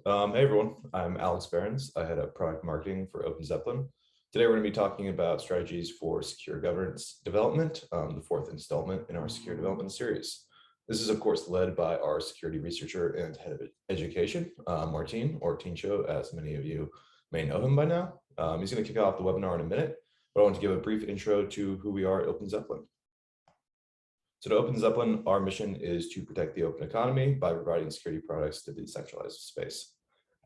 Hey everyone, I'm Alex Behrens. I head up product marketing for OpenZeppelin. Today we're going to be talking about strategies for secure governance development, the fourth installment in our secure development series. This is of course led by our security researcher and head of education, Martin, or Tincho, as many of you may know him by now. He's going to kick off the webinar in a minute, but I want to give a brief intro to who we are at OpenZeppelin. So at OpenZeppelin, our mission is to protect the open economy by providing security products to the decentralized space.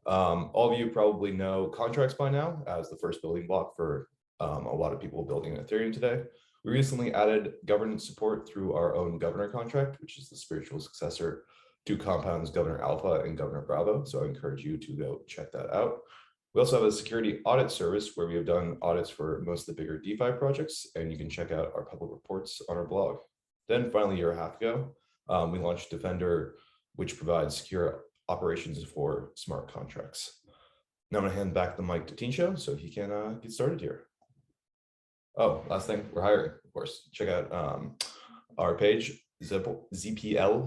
All of you probably know contracts by now as the first building block for a lot of people building Ethereum today. We recently added governance support through our own Governor contract, which is the spiritual successor to Compound's Governor Alpha and Governor Bravo. So I encourage you to go check that out. We also have a security audit service where we have done audits for most of the bigger DeFi projects, and you can check out our public reports on our blog. Then finally, a year and a half ago, we launched Defender, which provides secure operations for smart contracts. Now I'm gonna hand back the mic to Tincho so he can get started here. Oh, last thing, we're hiring, of course. Check out our page, zpl.in/join.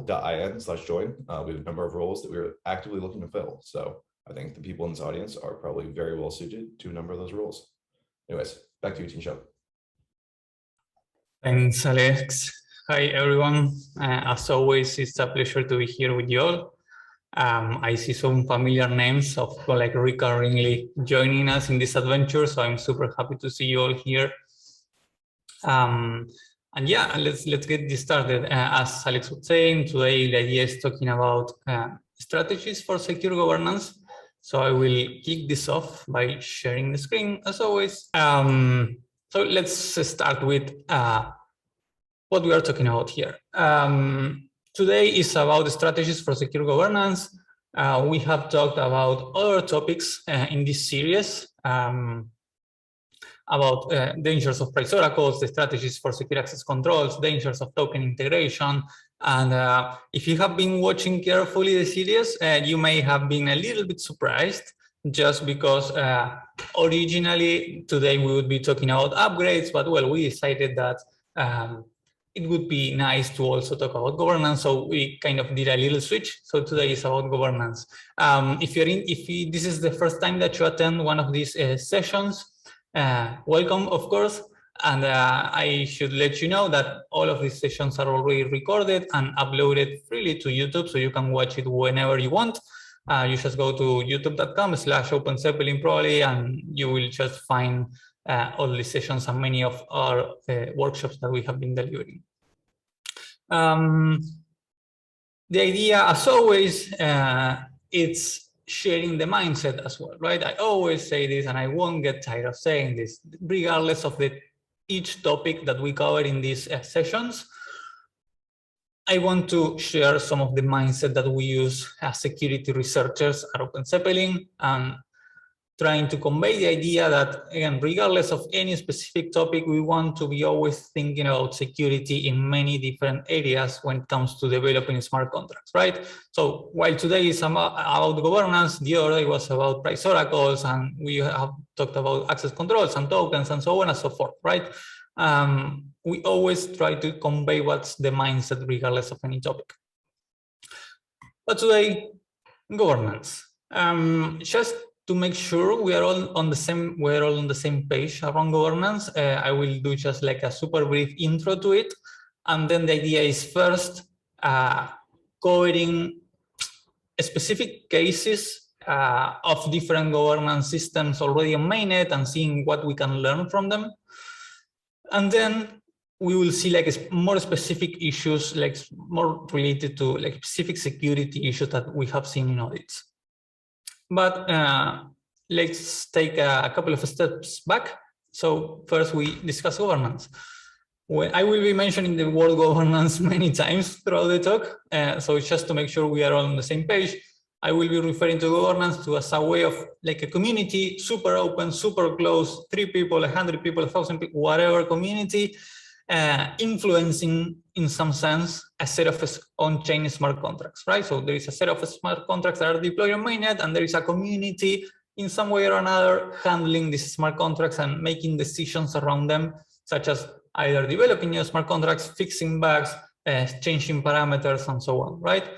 We have a number of roles that we're actively looking to fill. So I think the people in this audience are probably very well suited to a number of those roles. Anyways, back to you, Tincho. Thanks, Alex. Hi, everyone. As always, it's a pleasure to be here with you all. I see some familiar names of like recurringly joining us in this adventure, so I'm super happy to see you all here. And yeah, let's get this started. As Alex was saying, today the idea is talking about strategies for secure governance. So I will kick this off by sharing the screen, as always. So let's start with what we are talking about here. Today is about strategies for secure governance. We have talked about other topics in this series about dangers of price oracles, the strategies for secure access controls, dangers of token integration. And if you have been watching carefully the series, you may have been a little bit surprised just because originally today we would be talking about upgrades, but well, we decided that it would be nice to also talk about governance, so we kind of did a little switch. So today is about governance. If this is the first time that you attend one of these sessions, welcome, of course. And I should let you know that all of these sessions are already recorded and uploaded freely to YouTube, so you can watch it whenever you want. You just go to youtube.com/OpenZeppelin probably, and you will just find all the sessions and many of our workshops that we have been delivering. The idea, as always, it's sharing the mindset as well, right? I always say this, and I won't get tired of saying this, regardless of each topic that we cover in these sessions. I want to share some of the mindset that we use as security researchers at OpenZeppelin, and trying to convey the idea that, again, regardless of any specific topic, we want to be always thinking about security in many different areas when it comes to developing smart contracts, right? So while today is about governance, the other day was about price oracles, and we have talked about access controls and tokens and so on and so forth, right? We always try to convey what's the mindset regardless of any topic. But today, governance. Just to make sure we are all on the same page around governance, I will do just like a super brief intro to it, and then the idea is first covering specific cases of different governance systems already on mainnet and seeing what we can learn from them, and then we will see like more specific issues, like more related to like specific security issues that we have seen in audits. But let's take a couple of steps back. So first we discuss governance. I will be mentioning the word governance many times throughout the talk. So just to make sure we are all on the same page, I will be referring to governance as a way of like a community, super open, super close, 3 people, 100 people, 1,000 people, whatever community, influencing in some sense a set of on-chain smart contracts, right? So there is a set of smart contracts that are deployed on mainnet, and there is a community in some way or another handling these smart contracts and making decisions around them, such as either developing new smart contracts, fixing bugs, changing parameters, and so on, right?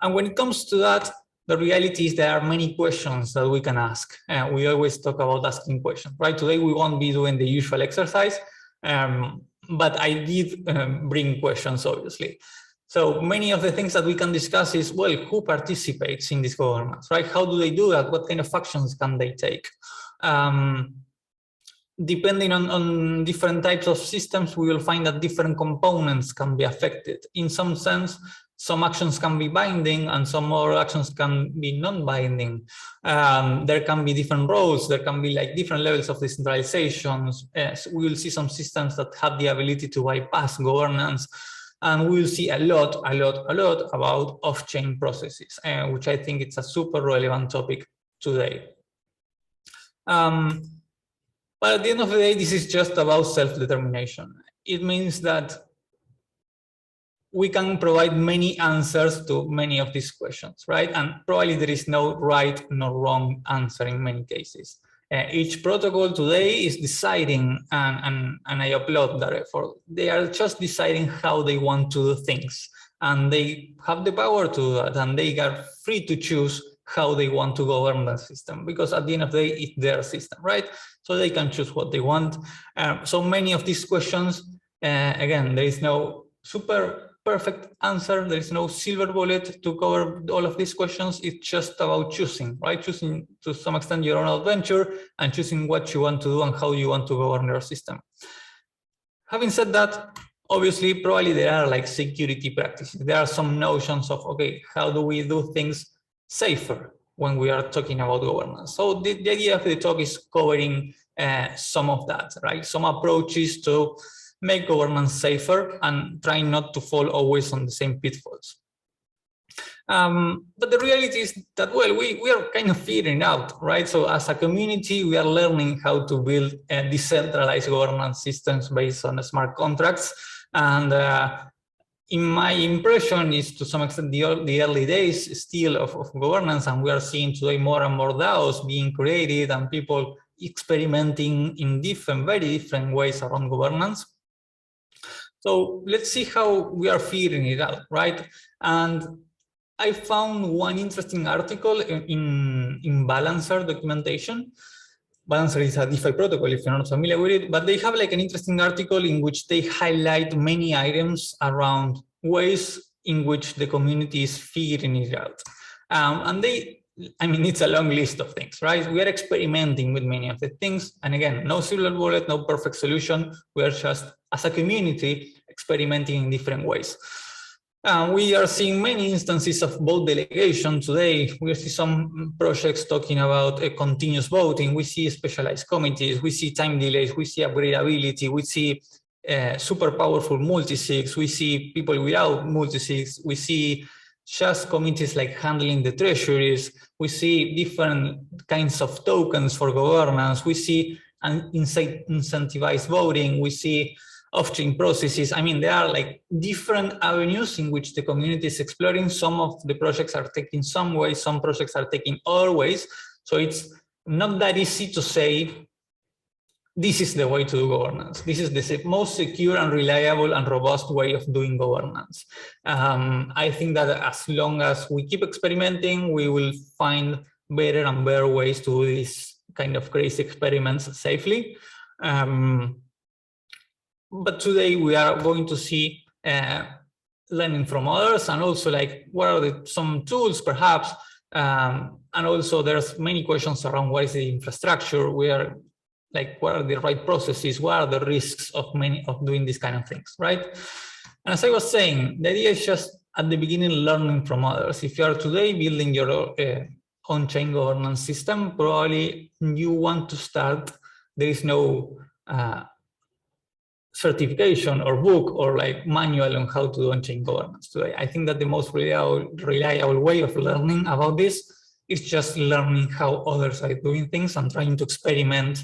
And when it comes to that, the reality is there are many questions that we can ask. We always talk about asking questions, right? Today we won't be doing the usual exercise, but I did bring questions, obviously. So many of the things that we can discuss is, well, who participates in this governance, right? How do they do that? What kind of actions can they take? Depending on different types of systems, we will find that different components can be affected. In some sense, some actions can be binding and some more actions can be non-binding. There can be different roles, there can be like different levels of decentralization. So we will see some systems that have the ability to bypass governance, and we will see a lot about off-chain processes, which I think it's a super relevant topic today. But at the end of the day, this is just about self-determination. It means that we can provide many answers to many of these questions, right? And probably there is no right nor wrong answer in many cases. Each protocol today is deciding, and I applaud that effort. They are just deciding how they want to do things, and they have the power to do that, and they are free to choose how they want to govern the system, because at the end of the day, it's their system, right? So they can choose what they want. So many of these questions, again, there is no super perfect answer. There is no silver bullet to cover all of these questions. It's just about choosing, right? Choosing to some extent your own adventure and choosing what you want to do and how you want to govern your system. Having said that, obviously, probably there are like security practices. There are some notions of, okay, how do we do things safer when we are talking about governance? So the idea of the talk is covering some of that, right? Some approaches to make governance safer and trying not to fall always on the same pitfalls. But the reality is that, well, we are kind of figuring it out, right? So as a community, we are learning how to build decentralized governance systems based on smart contracts. And in my impression is to some extent the early days still of governance, and we are seeing today more and more DAOs being created and people experimenting in very different ways around governance. So let's see how we are figuring it out, right? And I found one interesting article in Balancer documentation. Balancer is a DeFi protocol, if you're not familiar with it, but they have like an interesting article in which they highlight many items around ways in which the community is figuring it out. And I mean, it's a long list of things, right? We are experimenting with many of the things. And again, no silver bullet, no perfect solution. We are just, as a community, experimenting in different ways. We are seeing many instances of vote delegation today. We see some projects talking about continuous voting. We see specialized committees. We see time delays. We see upgradability. We see super powerful multi-sigs. We see people without multi-sigs. We see just committees like handling the treasuries. We see different kinds of tokens for governance. We see incentivized voting. We see off-chain processes. I mean, there are like different avenues in which the community is exploring. Some of the projects are taking some ways, some projects are taking other ways. So it's not that easy to say, this is the way to do governance. This is the most secure and reliable and robust way of doing governance. I think that as long as we keep experimenting, we will find better and better ways to do these kind of crazy experiments safely. But today we are going to see learning from others, and also like what are some tools perhaps, and also there's many questions around what is the infrastructure, where like what are the right processes, what are the risks of doing these kind of things, right? And as I was saying, the idea is just at the beginning learning from others. If you are today building your on-chain governance system, probably you want to start, there is no certification or book or like manual on how to do on-chain governance today. I think that the most reliable way of learning about this is just learning how others are doing things and trying to experiment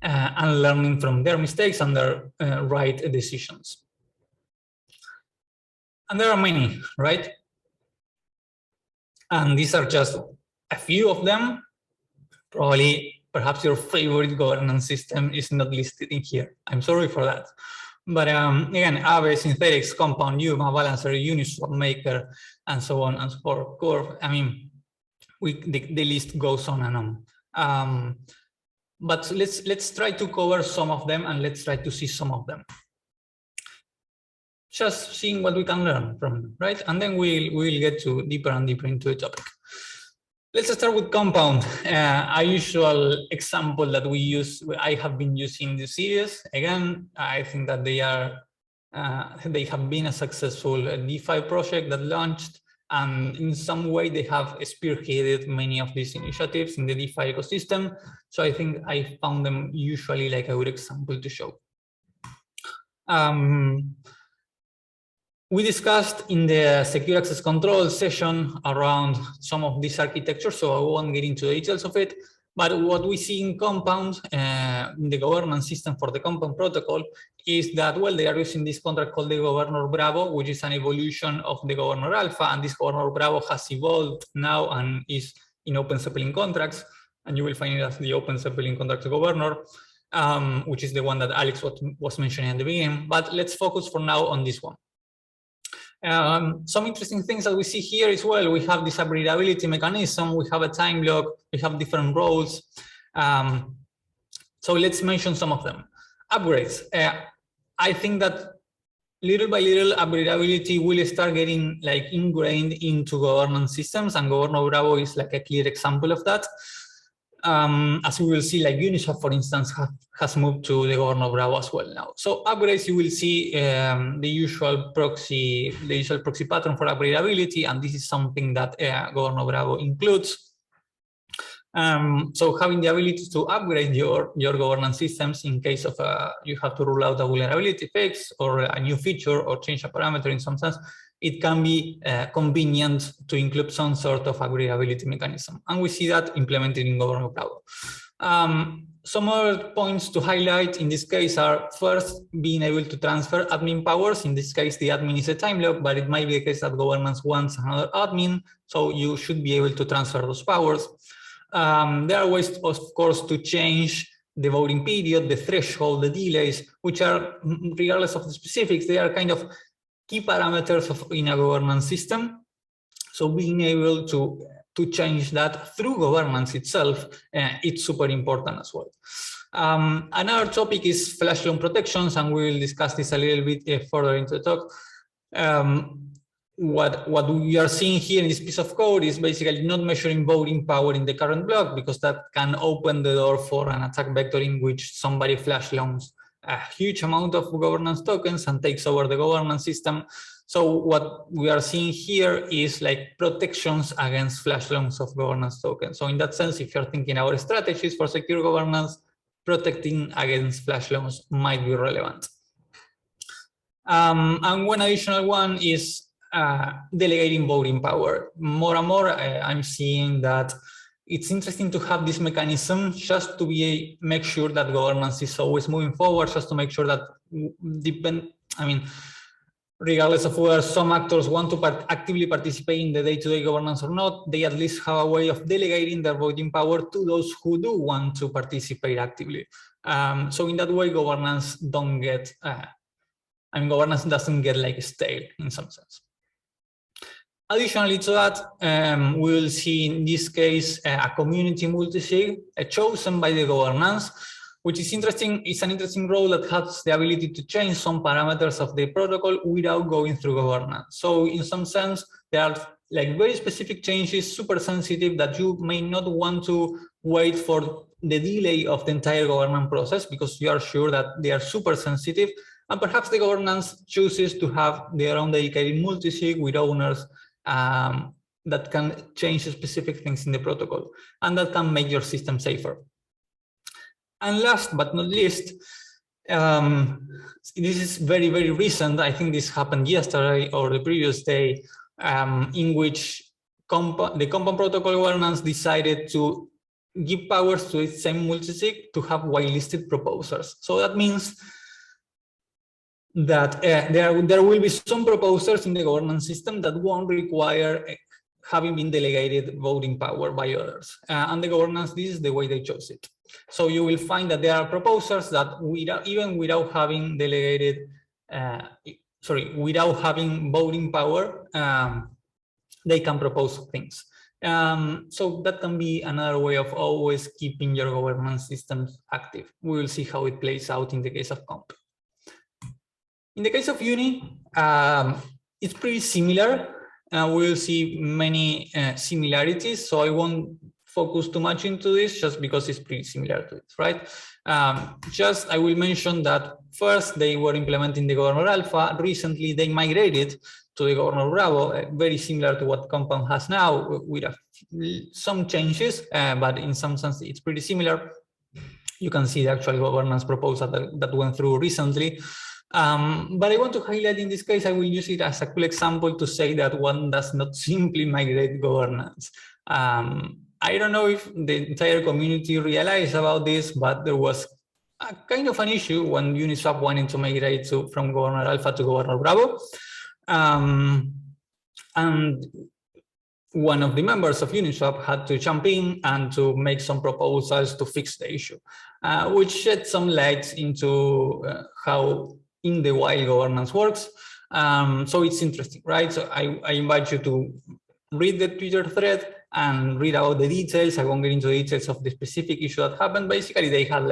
and learning from their mistakes and their right decisions. And there are many, right? And these are just a few of them. Probably, perhaps your favorite governance system is not listed in here. I'm sorry for that. But again, Aave, Synthetics, Compound, UMA, Balancer, Uniswap Maker, and so on and so forth. Curve. I mean, the list goes on and on. But let's try to cover some of them, and let's try to see some of them. Just seeing what we can learn from them, right? And then we'll get to deeper and deeper into the topic. Let's start with Compound, a usual example that I have been using in this series. Again, I think that they have been a successful DeFi project that launched, and in some way they have spearheaded many of these initiatives in the DeFi ecosystem. So I think I found them usually like a good example to show. We discussed in the secure access control session around some of this architecture, so I won't get into the details of it. But what we see in Compound, in the governance system for the Compound protocol, is that, well, they are using this contract called the Governor Bravo, which is an evolution of the Governor Alpha, and this Governor Bravo has evolved now and is in OpenZeppelin contracts, and you will find it as the OpenZeppelin contract governor, which is the one that Alex was mentioning at the beginning. But let's focus for now on this one. Some interesting things that we see here as well. We have this upgradability mechanism, we have a time block, we have different roles. So let's mention some of them. Upgrades. I think that little by little upgradability will start getting like ingrained into governance systems, and Governor Bravo is like a clear example of that. As we will see, like Uniswap, for instance, has moved to the Governor Bravo as well now. So upgrades, you will see the usual proxy pattern for upgradability, and this is something that Governor Bravo includes. So having the ability to upgrade your governance systems in case of you have to rule out a vulnerability fix or a new feature or change a parameter in some sense, it can be convenient to include some sort of upgradability mechanism. And we see that implemented in Governor Bravo. Some other points to highlight in this case are, first, being able to transfer admin powers. In this case, the admin is a time lock, but it might be the case that governance wants another admin, so you should be able to transfer those powers. There are ways, of course, to change the voting period, the threshold, the delays, which are, regardless of the specifics, they are kind of key parameters in a governance system. So being able to change that through governance itself, it's super important as well. Another topic is flash loan protections, and we will discuss this a little bit further into the talk. What we are seeing here in this piece of code is basically not measuring voting power in the current block, because that can open the door for an attack vector in which somebody flash loans a huge amount of governance tokens and takes over the governance system. So what we are seeing here is like protections against flash loans of governance tokens. So in that sense, if you're thinking about strategies for secure governance, protecting against flash loans might be relevant. And one additional one is delegating voting power. More and more, I'm seeing that it's interesting to have this mechanism just to make sure that governance is always moving forward, just to make sure that regardless of whether some actors want to actively participate in the day-to-day governance or not, they at least have a way of delegating their voting power to those who do want to participate actively. So in that way, governance governance doesn't get like stale in some sense. Additionally to that, we will see in this case a community multisig chosen by the governance, which is interesting. It's an interesting role that has the ability to change some parameters of the protocol without going through governance. So in some sense, there are like very specific changes, super sensitive, that you may not want to wait for the delay of the entire governance process because you are sure that they are super sensitive. And perhaps the governance chooses to have their own dedicated multisig with owners that can change specific things in the protocol, and that can make your system safer. And last but not least, this is very, very recent. I think this happened yesterday or the previous day, in which the Compound protocol governance decided to give powers to its same multisig to have whitelisted proposers. So that means that there will be some proposers in the governance system that won't require having been delegated voting power by others. And the governance, this is the way they chose it. So you will find that there are proposers that even without having delegated without having voting power, they can propose things. So that can be another way of always keeping your governance systems active. We will see how it plays out in the case of Comp. In the case of Uni, it's pretty similar. We'll see many similarities, so I won't focus too much into this just because it's pretty similar to it, right? I will mention that first they were implementing the Governor Alpha. Recently, they migrated to the Governor Bravo, very similar to what Compound has now, with some changes, but in some sense it's pretty similar. You can see the actual governance proposal that went through recently. But I want to highlight in this case, I will use it as a cool example to say that one does not simply migrate governance. I don't know if the entire community realized about this, but there was a kind of an issue when Uniswap wanted to migrate from Governor Alpha to Governor Bravo. And one of the members of Uniswap had to jump in and to make some proposals to fix the issue, which shed some light into how in the wild governance works. So it's interesting, right? So I invite you to read the Twitter thread and read out the details. I won't get into the details of the specific issue that happened. Basically, they had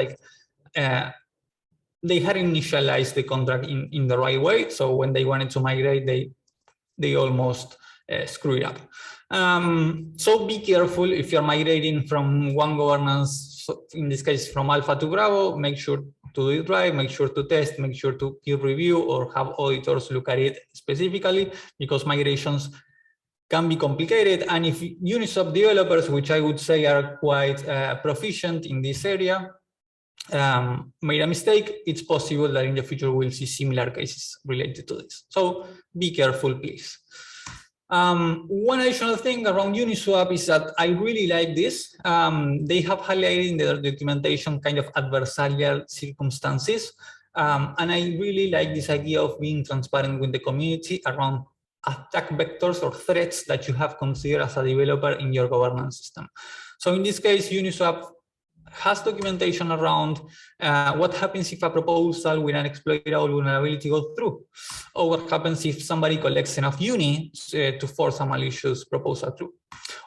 initialized the contract in the right way. So when they wanted to migrate, they almost screw it up. So be careful if you're migrating from one governance, so in this case from Alpha to Bravo. Make sure to do it right, make sure to test, make sure to peer review or have auditors look at it specifically, because migrations can be complicated. And if Uniswap developers, which I would say are quite proficient in this area, made a mistake, it's possible that in the future we'll see similar cases related to this. So be careful, please. One additional thing around Uniswap is that I really like this. They have highlighted in their documentation kind of adversarial circumstances. And I really like this idea of being transparent with the community around attack vectors or threats that you have considered as a developer in your governance system. So in this case, Uniswap has documentation around what happens if a proposal with an exploitable vulnerability goes through, or what happens if somebody collects enough Uni to force a malicious proposal through,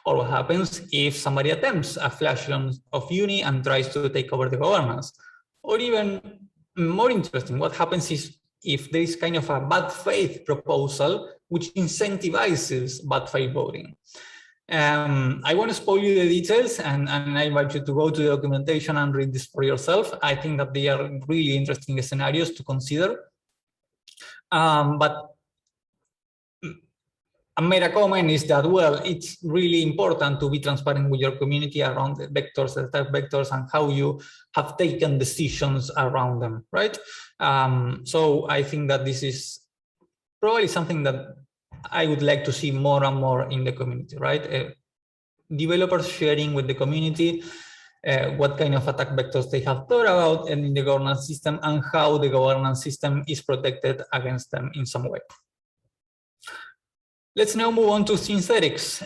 or what happens if somebody attempts a flash loan of Uni and tries to take over the governance, or even more interesting, what happens if there is kind of a bad faith proposal which incentivizes bad faith voting. I want to spoil you the details, and I invite you to go to the documentation and read this for yourself. I think that they are really interesting scenarios to consider. But a meta comment is that, well, it's really important to be transparent with your community around the vectors, the type vectors, and how you have taken decisions around them, right? So I think that this is probably something that I would like to see more and more in the community, right? Developers sharing with the community what kind of attack vectors they have thought about in the governance system and how the governance system is protected against them in some way. Let's now move on to synthetics,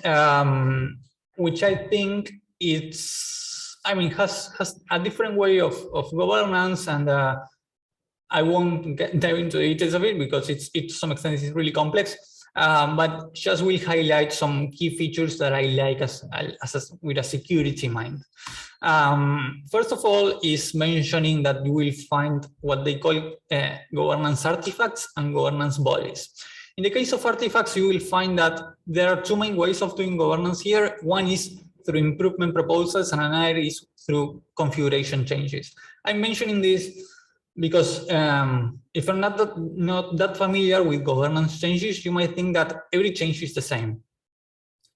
which I think has a different way of governance, and I won't dive into the details of it because it to some extent it's really complex. But just will highlight some key features that I like with a security mind. First of all is mentioning that you will find what they call governance artifacts and governance bodies. In the case of artifacts, you will find that there are two main ways of doing governance here. One is through improvement proposals and another is through configuration changes. I'm mentioning this because if you're not that familiar with governance changes, you might think that every change is the same.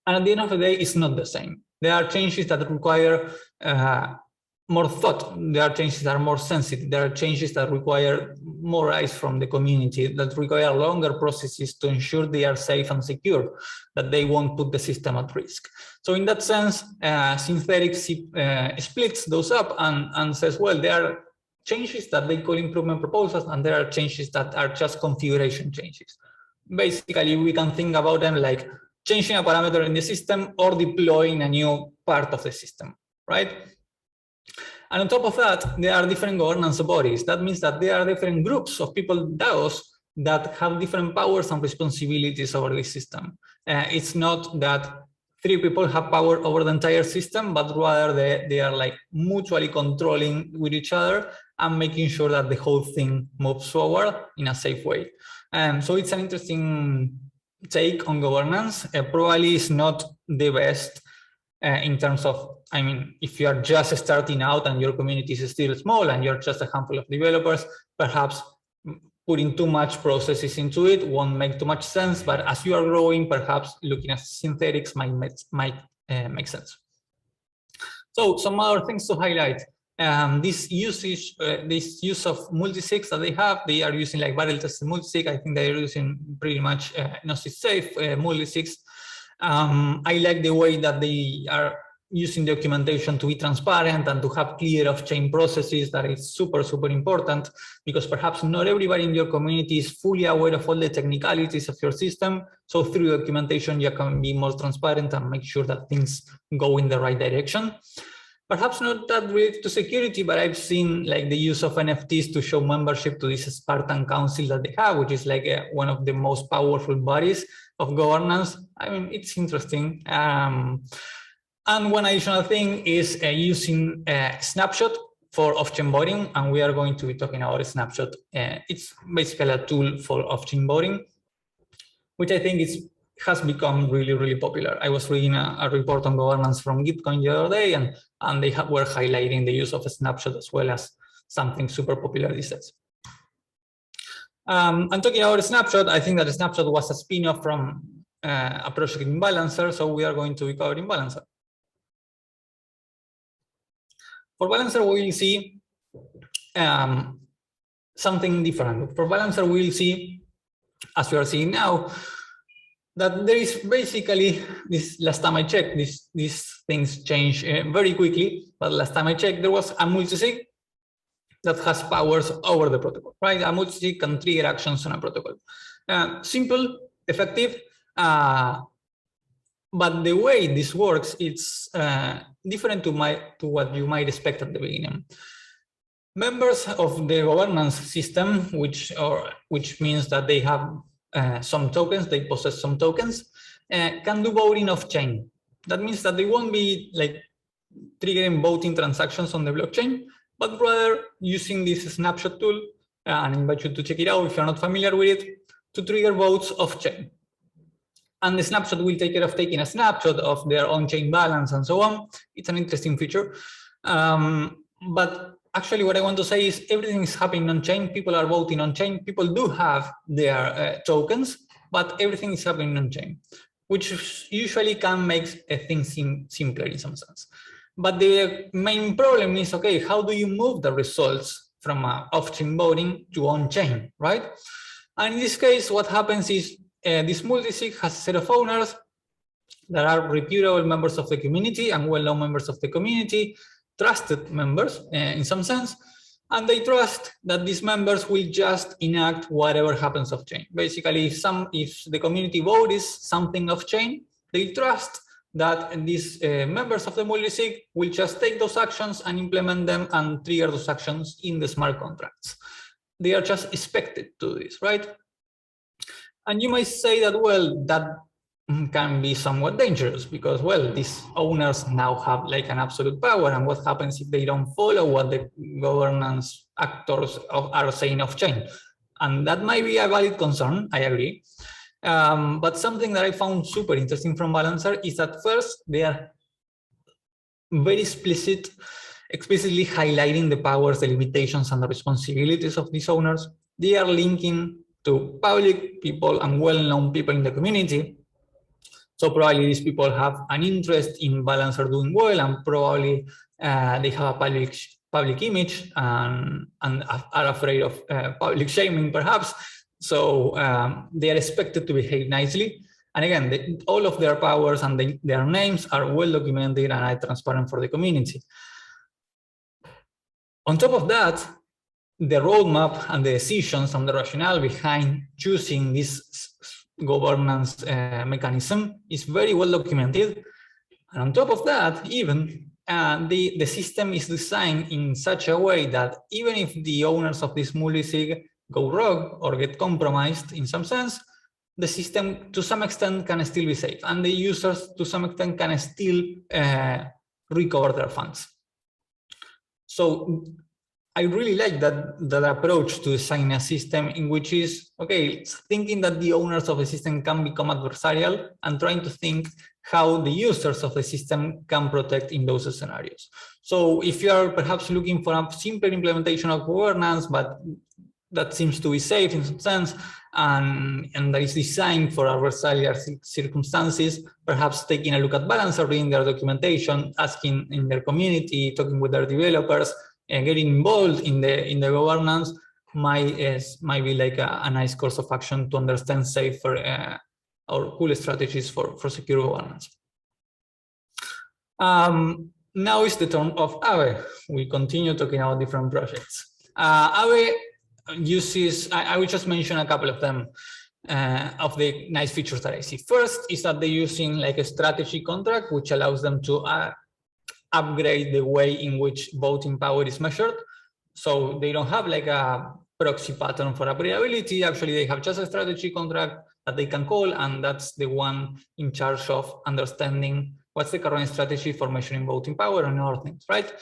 And at the end of the day, it's not the same. There are changes that require more thought. There are changes that are more sensitive. There are changes that require more eyes from the community, that require longer processes to ensure they are safe and secure, that they won't put the system at risk. So in that sense, synthetics splits those up and says, well, there are changes that they call improvement proposals, and there are changes that are just configuration changes. Basically, we can think about them like changing a parameter in the system or deploying a new part of the system, right? And on top of that, there are different governance bodies. That means that there are different groups of people, DAOs, that have different powers and responsibilities over the system. It's not that 3 people have power over the entire system, but rather they are like mutually controlling with each other and making sure that the whole thing moves forward in a safe way. So it's an interesting take on governance. Probably is not the best in terms of, I mean, if you are just starting out and your community is still small and you're just a handful of developers, perhaps putting too much processes into it won't make too much sense. But as you are growing, perhaps looking at synthetics might make sense. So some other things to highlight. This use of multisigs that they are using like barrel tested multisig. I think they're using pretty much Gnosis safe multisigs. I like the way that they are using documentation to be transparent and to have clear off-chain processes. That is super, super important, because perhaps not everybody in your community is fully aware of all the technicalities of your system. So through documentation, you can be more transparent and make sure that things go in the right direction. Perhaps not that related to security, but I've seen like the use of NFTs to show membership to this Spartan Council that they have, which is like one of the most powerful bodies of governance. I mean, it's interesting. And one additional thing is using Snapshot for off-chain voting, and we are going to be talking about Snapshot. It's basically a tool for off-chain voting, which I think has become really, really popular. I was reading a report on governance from Gitcoin the other day, and they were highlighting the use of a Snapshot as well as something super popular these days. And talking about a Snapshot, I think that a Snapshot was a spin-off from a project in Balancer, so we are going to be covering Balancer. For Balancer, we will see something different. For Balancer, we will see, as we are seeing now, that there is basically this. Last time I checked, these things change very quickly. But last time I checked, there was a multisig that has powers over the protocol, right? A multisig can trigger actions on a protocol. Simple, effective, but the way this works, it's different to what you might expect at the beginning. Members of the governance system, which means that they have some tokens, they possess some tokens, can do voting off-chain. That means that they won't be like triggering voting transactions on the blockchain, but rather using this snapshot tool, and I invite you to check it out if you're not familiar with it, to trigger votes off-chain. And the snapshot will take care of taking a snapshot of their on-chain balance and so on. It's an interesting feature. But actually what I want to say is everything is happening on-chain. People are voting on-chain. People do have their tokens, but everything is happening on-chain, which usually can make things simpler in some sense. But the main problem is, okay, how do you move the results from off-chain voting to on-chain, right? And in this case, what happens is this multisig has a set of owners that are reputable members of the community and well-known members of the community, trusted members in some sense, and they trust that these members will just enact whatever happens off-chain. Basically, if the community vote is something off-chain, they trust that these members of the multisig will just take those actions and implement them and trigger those actions in the smart contracts. They are just expected to do this, right? And you might say that, well, that can be somewhat dangerous because, well, these owners now have like an absolute power, and what happens if they don't follow what the governance actors are saying off-chain? And that might be a valid concern, I agree. But something that I found super interesting from Balancer is that first, they are very explicitly highlighting the powers, the limitations, and the responsibilities of these owners. They are linking to public people and well-known people in the community. So probably these people have an interest in Balancer doing well, and probably they have a public image and are afraid of public shaming, perhaps. So they are expected to behave nicely. And again, all of their powers and their names are well documented and are transparent for the community. On top of that, the roadmap and the decisions and the rationale behind choosing this governance mechanism is very well documented. And on top of that, even the system is designed in such a way that even if the owners of this multisig go rogue or get compromised in some sense, the system to some extent can still be safe, and the users to some extent can still recover their funds. So I really like that approach to design a system in which is, okay, thinking that the owners of the system can become adversarial and trying to think how the users of the system can protect in those scenarios. So if you are perhaps looking for a simple implementation of governance, but that seems to be safe in some sense, and that is designed for adversarial circumstances, perhaps taking a look at Balancer, reading their documentation, asking in their community, talking with their developers, and getting involved in the governance might be like a nice course of action to understand safer or cool strategies for secure governance. Now is the turn of Abbe. We continue talking about different projects. Abbe uses, I will just mention a couple of them, of the nice features that I see. First is that they're using like a strategy contract, which allows them to upgrade the way in which voting power is measured. So they don't have like a proxy pattern for upgradability. Actually, they have just a strategy contract that they can call, and that's the one in charge of understanding what's the current strategy for measuring voting power and other things, right?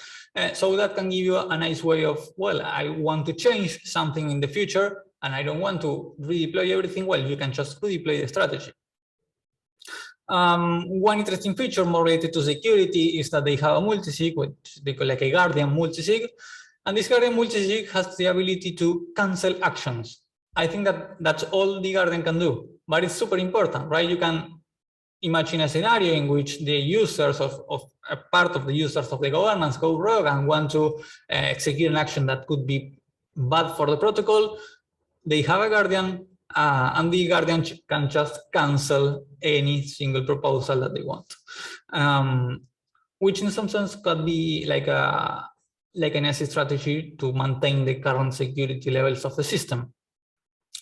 So that can give you a nice way of, well, I want to change something in the future and I don't want to redeploy everything. Well, you can just redeploy the strategy. One interesting feature more related to security is that they have a multisig, which they call like a guardian multisig. And this guardian multisig has the ability to cancel actions. I think that that's all the guardian can do, but it's super important, right? You can imagine a scenario in which the users of a part of the users of the governance go rogue and want to execute an action that could be bad for the protocol. They have a guardian, and the guardian can just cancel any single proposal that they want, which in some sense could be like an easy strategy to maintain the current security levels of the system.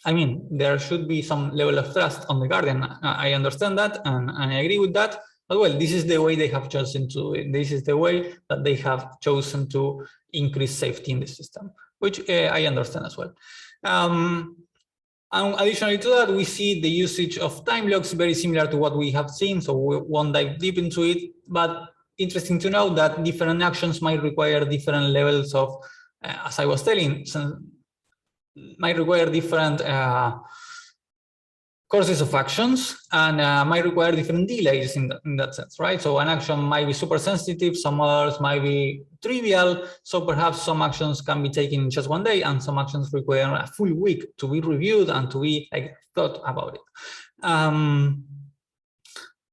I mean, there should be some level of trust on the guardian. I understand that, and I agree with that. But well, this is the way they have chosen to. This is the way that they have chosen to increase safety in the system, which I understand as well. And additionally to that, we see the usage of time locks very similar to what we have seen, so we won't dive deep into it. But interesting to know that different actions might require different levels of, as I was telling, might require different courses of actions, and might require different delays in that sense, right? So an action might be super sensitive, some others might be trivial, so perhaps some actions can be taken in just one day, and some actions require a full week to be reviewed and to be like thought about it.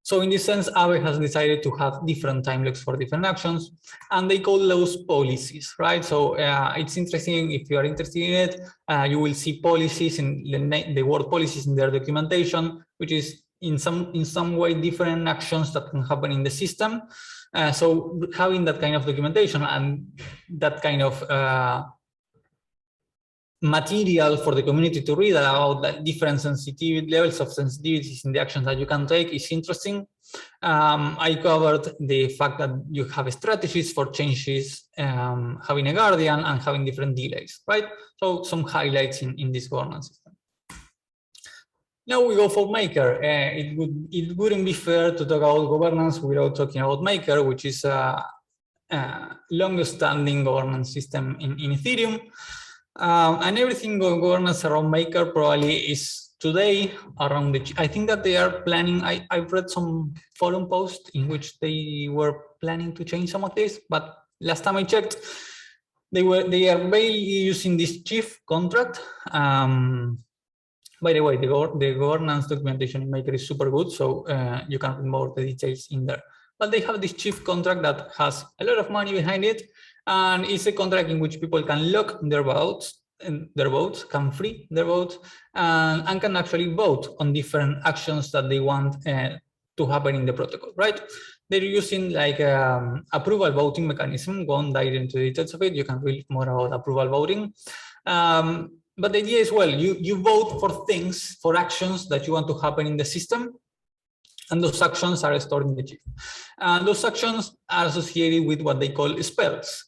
So in this sense, Abbe has decided to have different time locks for different actions, and they call those policies, right? So it's interesting, if you are interested in it, you will see policies in the word policies in their documentation, which is in some way different actions that can happen in the system. So having that kind of documentation and that kind of material for the community to read about the different sensitivity levels of sensitivities in the actions that you can take is interesting. I covered the fact that you have strategies for changes, having a guardian and having different delays, right? So some highlights in this governance system. Now we go for Maker. It wouldn't be fair to talk about governance without talking about Maker, which is a longest-standing governance system in Ethereum. And everything governance around Maker probably is today around I think that they are planning, I've read some forum posts in which they were planning to change some of this, but last time I checked, they are mainly using this chief contract. By the way, the governance documentation in Maker is super good, so you can read more of the details in there. But they have this chief contract that has a lot of money behind it, and it's a contract in which people can lock their votes, can free their votes, and can actually vote on different actions that they want to happen in the protocol, right? They're using like approval voting mechanism. Won't dive into the details of it. You can read more about approval voting. But the idea is, well, you vote for things, for actions that you want to happen in the system, and those actions are stored in the chief. Those actions are associated with what they call spells.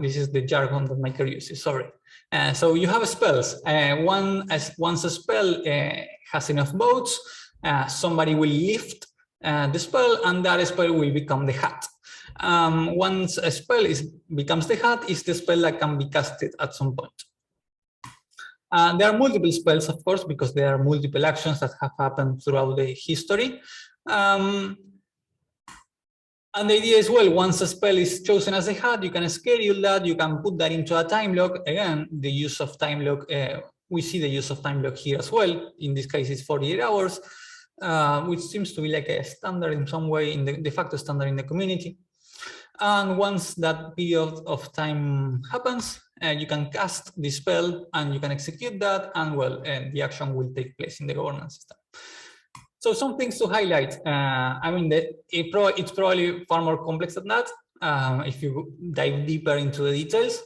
This is the jargon that Maker uses, sorry. So you have spells. Once a spell has enough votes, somebody will lift the spell, and that spell will become the hat. Once a spell becomes the hat, is the spell that can be casted at some point. There are multiple spells, of course, because there are multiple actions that have happened throughout the history. And the idea is, well, once a spell is chosen as a hat, you can schedule that, you can put that into a time lock. Again, the use of time lock, we see the use of time lock here as well. In this case, it's 48 hours, which seems to be like a standard in some way, in the de facto standard in the community. And once that period of time happens, you can cast the spell and you can execute that, and well, the action will take place in the governance system. So some things to highlight. I mean, it's probably far more complex than that. If you dive deeper into the details,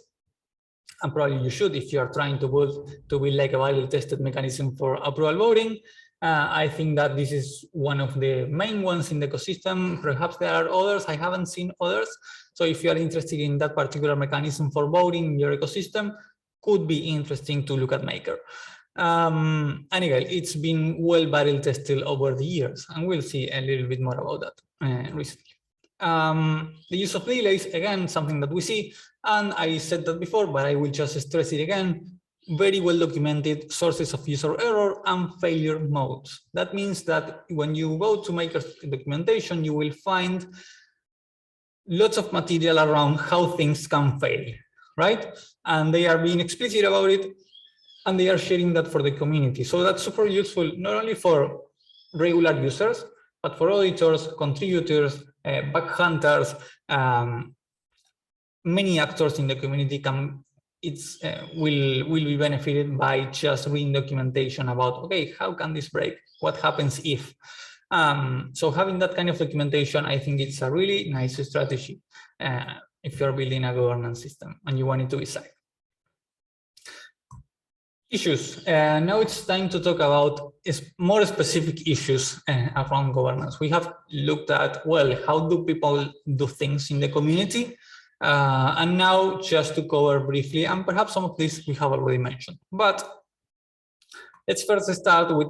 and probably you should if you are trying to build like a widely tested mechanism for approval voting. I think that this is one of the main ones in the ecosystem. Perhaps there are others. I haven't seen others. So if you are interested in that particular mechanism for voting in your ecosystem, could be interesting to look at Maker. And again, it's been well barrel tested over the years, and we'll see a little bit more about that recently. The use of delays, again, something that we see, and I said that before, but I will just stress it again. Very well documented sources of user error and failure modes. That means that when you go to Maker's documentation, you will find lots of material around how things can fail, right? And they are being explicit about it, and they are sharing that for the community. So that's super useful, not only for regular users, but for auditors, contributors, bug hunters, many actors in the community will be benefited by just reading documentation about, okay, how can this break? What happens if? So having that kind of documentation, I think it's a really nice strategy if you're building a governance system and you want it to be safe. Issues. Now it's time to talk about more specific issues around governance. We have looked at, well, how do people do things in the community? And now just to cover briefly, and perhaps some of this we have already mentioned, but let's first start with,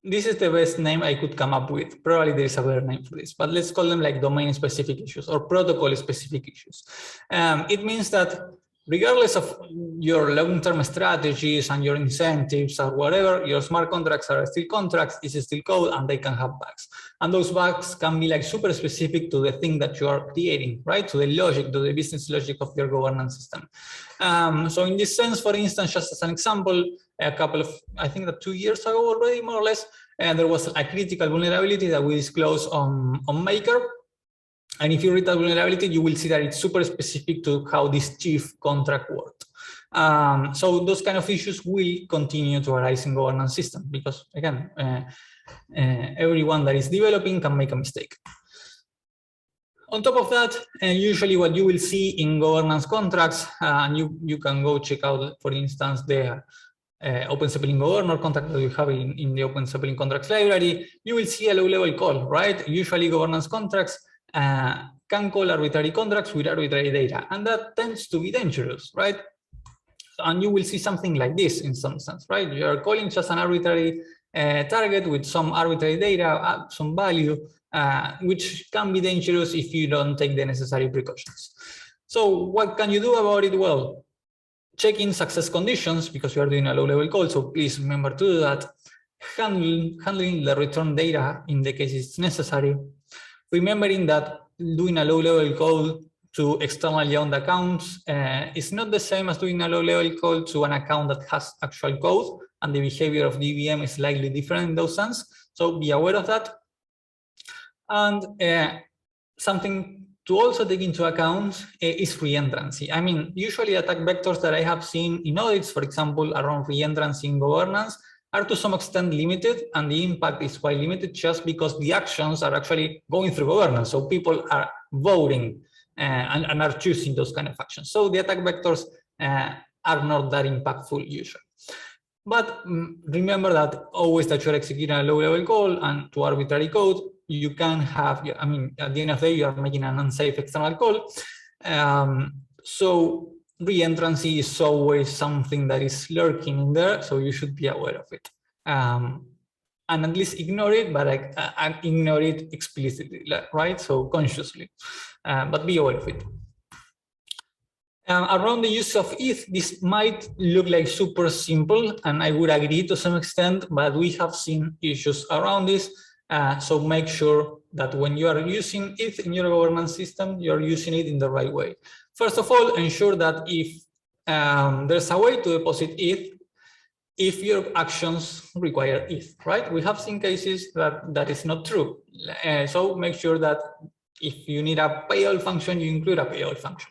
this is the best name I could come up with. Probably there is a better name for this, but let's call them like domain-specific issues or protocol-specific issues. It means that regardless of your long-term strategies and your incentives or whatever, your smart contracts are still contracts, it's still code, and they can have bugs. And those bugs can be like super specific to the thing that you are creating, right? To the logic, to the business logic of your governance system. So in this sense, for instance, just as an example, a couple of, I think that 2 years ago already, more or less, there was a critical vulnerability that we disclosed on Maker. And if you read that vulnerability, you will see that it's super specific to how this chief contract worked. So those kind of issues will continue to arise in governance system because, again, everyone that is developing can make a mistake. On top of that, usually what you will see in governance contracts, and you can go check out, for instance, the OpenZeppelin governor contract that we have in the OpenZeppelin contracts library, you will see a low-level call, right? Usually governance contracts can call arbitrary contracts with arbitrary data, and that tends to be dangerous, right? And you will see something like this in some sense, right? You are calling just an arbitrary target with some arbitrary data, some value, which can be dangerous if you don't take the necessary precautions. So what can you do about it? Well, check in success conditions because you are doing a low-level call, so please remember to do that. Handling the return data in the case it's necessary. Remembering that doing a low-level call to externally owned accounts is not the same as doing a low-level call to an account that has actual code, and the behavior of the EVM is slightly different in those sense. So be aware of that. And something to also take into account is reentrancy. I mean, usually attack vectors that I have seen in audits, for example, around reentrancy in governance, are to some extent limited, and the impact is quite limited just because the actions are actually going through governance. So people are voting and are choosing those kind of actions. So the attack vectors are not that impactful usually. But remember that always that you're executing a low-level call and to arbitrary code, you can have, I mean, at the end of the day, you are making an unsafe external call. So reentrancy is always something that is lurking in there, so you should be aware of it. And at least ignore it, but ignore it explicitly, right? So consciously, but be aware of it. Around the use of ETH, this might look like super simple, and I would agree to some extent, but we have seen issues around this. So make sure that when you are using ETH in your governance system, you're using it in the right way. First of all, ensure that if there's a way to deposit ETH, if your actions require ETH, right? We have seen cases that is not true. So make sure that if you need a payout function, you include a payout function.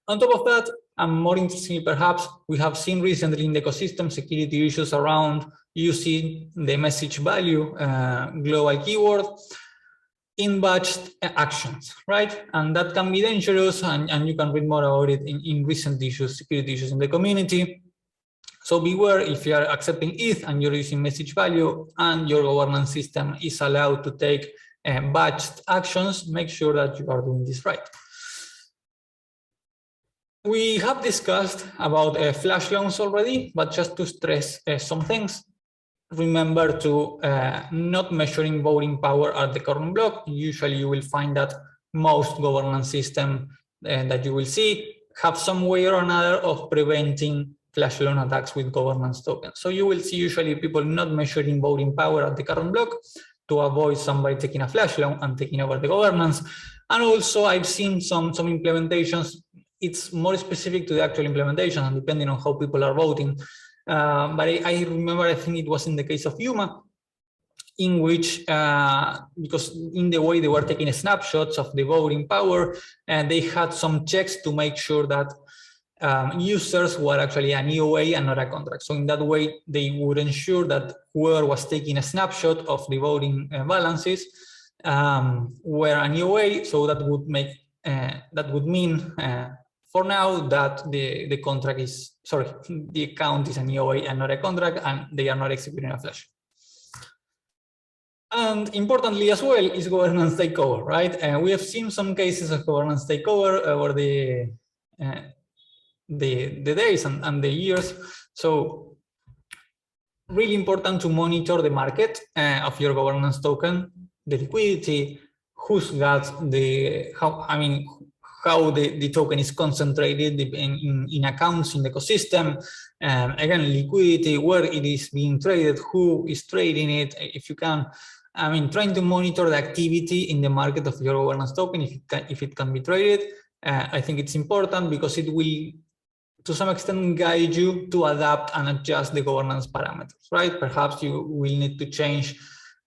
On top of that, and more interestingly perhaps, we have seen recently in the ecosystem security issues around using the message value global keyword in batched actions, right? And that can be dangerous, and you can read more about it in recent issues, security issues in the community. So beware if you are accepting ETH and you're using message value and your governance system is allowed to take batched actions, make sure that you are doing this right. We have discussed about flash loans already, but just to stress some things, remember to not measuring voting power at the current block. Usually you will find that most governance systems that you will see have some way or another of preventing flash loan attacks with governance tokens. So you will see usually people not measuring voting power at the current block to avoid somebody taking a flash loan and taking over the governance. And also I've seen some implementations. It's more specific to the actual implementation and depending on how people are voting. But I remember, I think it was in the case of Yuma, in which, because in the way they were taking snapshots of the voting power, and they had some checks to make sure that users were actually an EOA and not a contract. So in that way, they would ensure that whoever was taking a snapshot of the voting balances were an EOA. So that would make that would mean for now that the contract is, sorry, the account is an EOA and not a contract, and they are not executing a flash. And importantly as well is governance takeover, right? And we have seen some cases of governance takeover over the days and the years. So really important to monitor the market of your governance token, the liquidity, who's got the, how the token is concentrated in accounts in the ecosystem. Again, liquidity, where it is being traded, who is trading it, if you can. Trying to monitor the activity in the market of your governance token, if it can be traded. I think it's important because it will, to some extent, guide you to adapt and adjust the governance parameters, right? Perhaps you will need to change,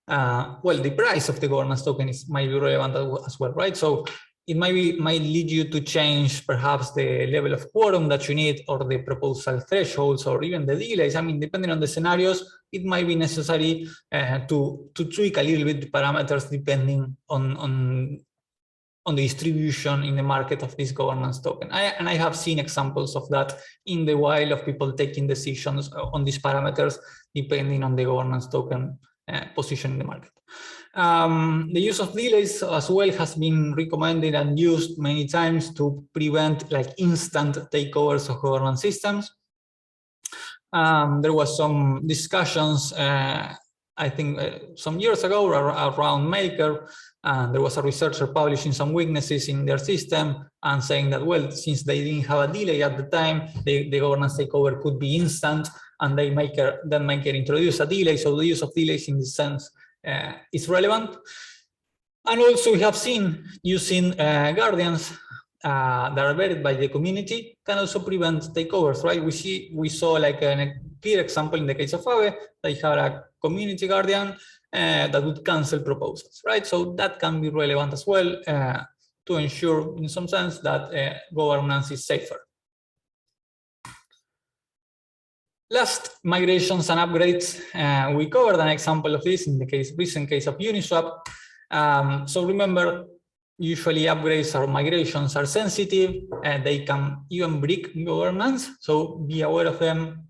well, the price of the governance token might be relevant as well, right? So it might lead you to change perhaps the level of quorum that you need, or the proposal thresholds, or even the delays. Depending on the scenarios, it might be necessary to tweak a little bit the parameters depending on the distribution in the market of this governance token. And I have seen examples of that in the wild, of people taking decisions on these parameters depending on the governance token position in the market. The use of delays as well has been recommended and used many times to prevent like instant takeovers of governance systems. There was some discussions, I think some years ago around Maker, and there was a researcher publishing some weaknesses in their system and saying that, well, since they didn't have a delay at the time, the governance takeover could be instant, and then Maker introduced a delay. So the use of delays in this sense is relevant. And also we have seen using guardians that are vetted by the community can also prevent takeovers, right? We saw like a clear example in the case of Aave. They had a community guardian that would cancel proposals, right? So that can be relevant as well to ensure, in some sense, that governance is safer. Last, migrations and upgrades. We covered an example of this in the recent case of Uniswap. So remember, usually upgrades or migrations are sensitive, and they can even break governance. So be aware of them,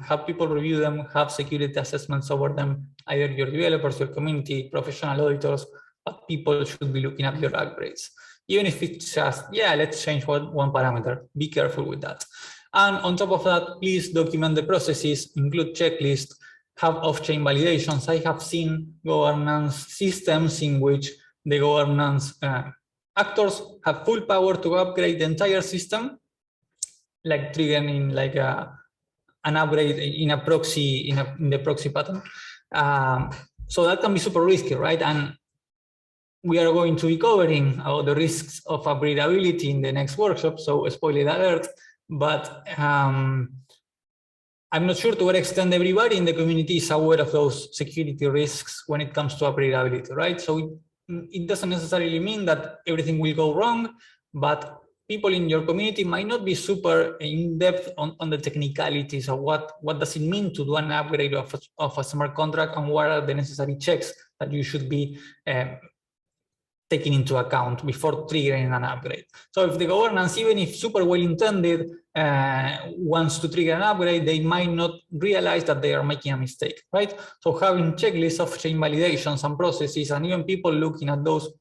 have people review them, have security assessments over them, either your developers, your community, professional auditors, but people should be looking at your upgrades. even if it's just, yeah, let's change one parameter. Be careful with that. And on top of that, please document the processes, include checklists, have off-chain validations. I have seen governance systems in which the governance actors have full power to upgrade the entire system, like triggering like an upgrade in a proxy, in the proxy pattern. So that can be super risky, right? And we are going to be covering about the risks of upgradability in the next workshop, so spoiler alert. But I'm not sure to what extent everybody in the community is aware of those security risks when it comes to upgradability, right? So it doesn't necessarily mean that everything will go wrong, but people in your community might not be super in depth on the technicalities of what does it mean to do an upgrade of a smart contract, and what are the necessary checks that you should be taking into account before triggering an upgrade. So if the governance, even if super well intended, wants to trigger an upgrade, they might not realize that they are making a mistake, right? So having checklists of chain validations and processes, and even people looking at those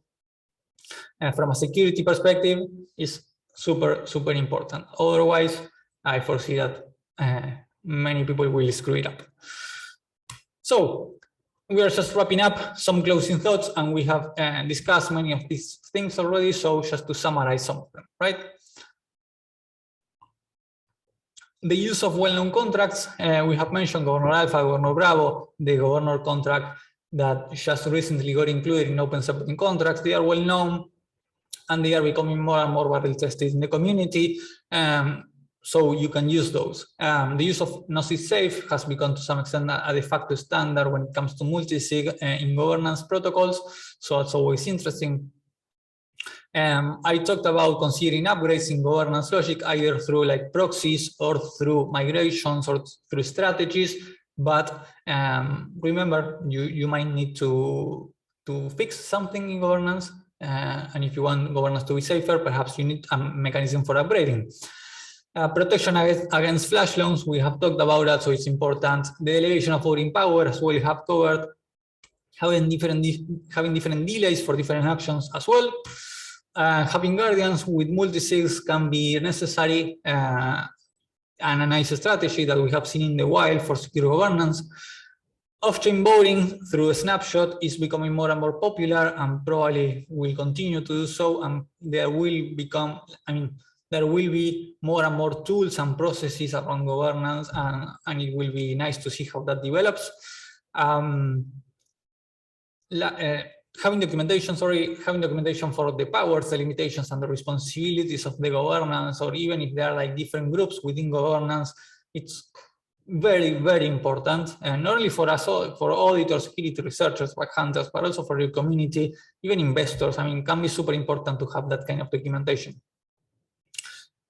from a security perspective is super, super important. Otherwise, I foresee that many people will screw it up. So we are just wrapping up, some closing thoughts, and we have discussed many of these things already. So just to summarize some of them, right? The use of well-known contracts, we have mentioned Governor Alpha, Governor Bravo, the Governor contract that just recently got included in OpenZeppelin contracts. They are well-known, and they are becoming more and more barrel tested in the community. So you can use those. The use of Gnosis Safe has become to some extent a de facto standard when it comes to multi-sig in governance protocols. So it's always interesting. I talked about considering upgrades in governance logic, either through like proxies or through migrations or through strategies. But remember, you might need to fix something in governance. And if you want governance to be safer, perhaps you need a mechanism for upgrading. Protection against flash loans, we have talked about that, so it's important. The delegation of voting power, as well, you have covered. Having different delays for different actions as well. Having guardians with multi-sigs can be necessary, and a nice strategy that we have seen in the wild for secure governance. Off-chain voting through a snapshot is becoming more and more popular, and probably will continue to do so. And there will become, there will be more and more tools and processes around governance, and it will be nice to see how that develops. Having documentation for the powers, the limitations, and the responsibilities of the governance, or even if there are like different groups within governance, it's very, very important, and not only for us, for auditors, security researchers, bug hunters, but also for your community, even investors. It can be super important to have that kind of documentation.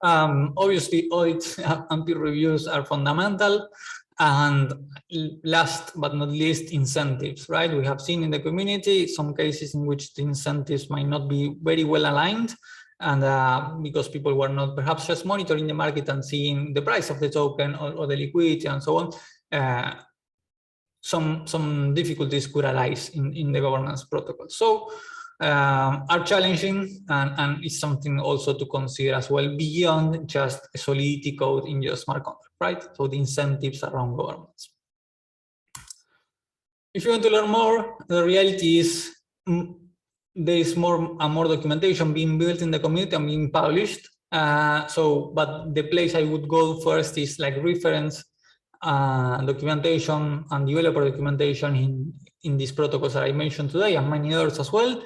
Obviously, audits and peer reviews are fundamental. And last but not least, incentives, right? We have seen in the community some cases in which the incentives might not be very well aligned, and because people were not perhaps just monitoring the market and seeing the price of the token or the liquidity and so on, some difficulties could arise in the governance protocol. So are challenging, and it's something also to consider as well beyond just a Solidity code in your smart contract, right? So the incentives around governance. If you want to learn more, the reality is there is more and more documentation being built in the community and being published. But the place I would go first is like reference documentation and developer documentation in these protocols that I mentioned today, and many others as well.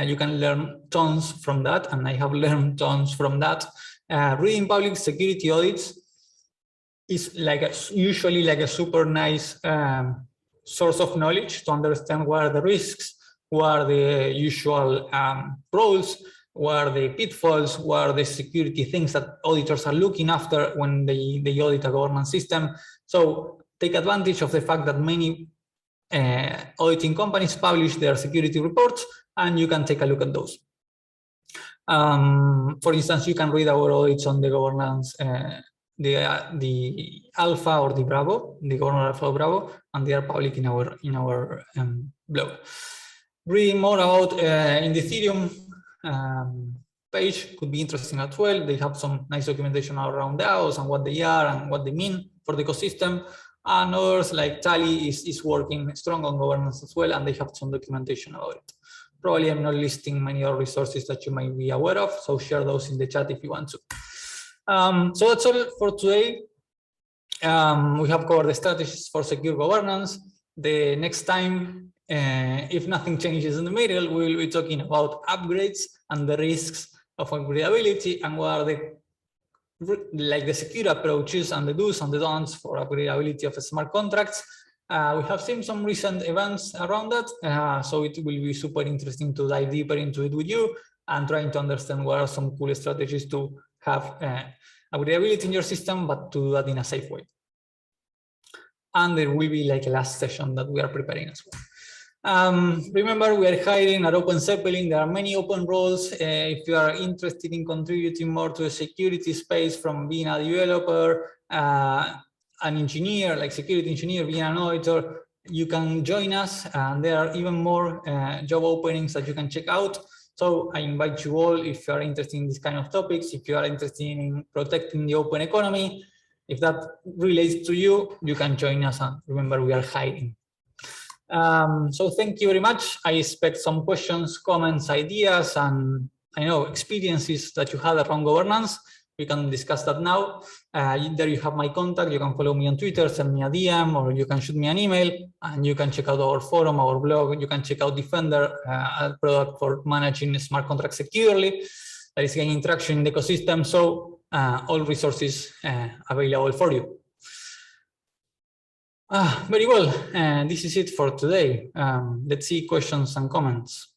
You can learn tons from that, and I have learned tons from that. Reading public security audits is usually like a super nice source of knowledge to understand what are the risks, what are the usual roles, what are the pitfalls, what are the security things that auditors are looking after when they audit a governance system. So take advantage of the fact that many auditing companies publish their security reports, and you can take a look at those. For instance, you can read our audits on the governance, the Alpha or the Bravo, the Governor Alpha or Bravo, and they are public in our blog. Reading more about in the Ethereum page could be interesting as well. They have some nice documentation around DAOs and what they are and what they mean for the ecosystem. And others like Tally is working strong on governance as well, and they have some documentation about it. Probably I'm not listing many other resources that you might be aware of, so share those in the chat if you want to. So that's all for today. We have covered the strategies for secure governance. The next time, if nothing changes in the middle, we will be talking about upgrades and the risks of upgradability and what are the secure approaches and the do's and the don'ts for upgradability of smart contracts. We have seen some recent events around that, so it will be super interesting to dive deeper into it with you and trying to understand what are some cool strategies to have upgradability in your system, but to do that in a safe way. And there will be like a last session that we are preparing as well. Remember, we are hiring at OpenZeppelin. There are many open roles. If you are interested in contributing more to the security space, from being a developer, an engineer, like security engineer, being an auditor, you can join us. And there are even more job openings that you can check out. So I invite you all, if you are interested in this kind of topics, if you are interested in protecting the open economy, if that relates to you, you can join us. And remember, we are hiring. So thank you very much. I expect some questions, comments, ideas, and I know experiences that you had around governance. We can discuss that now. There you have my contact. You can follow me on Twitter, send me a DM, or you can shoot me an email, and you can check out our forum, our blog. You can check out Defender, a product for managing smart contracts securely that is gaining traction in the ecosystem. So all resources available for you. Very well, this is it for today. Let's see questions and comments.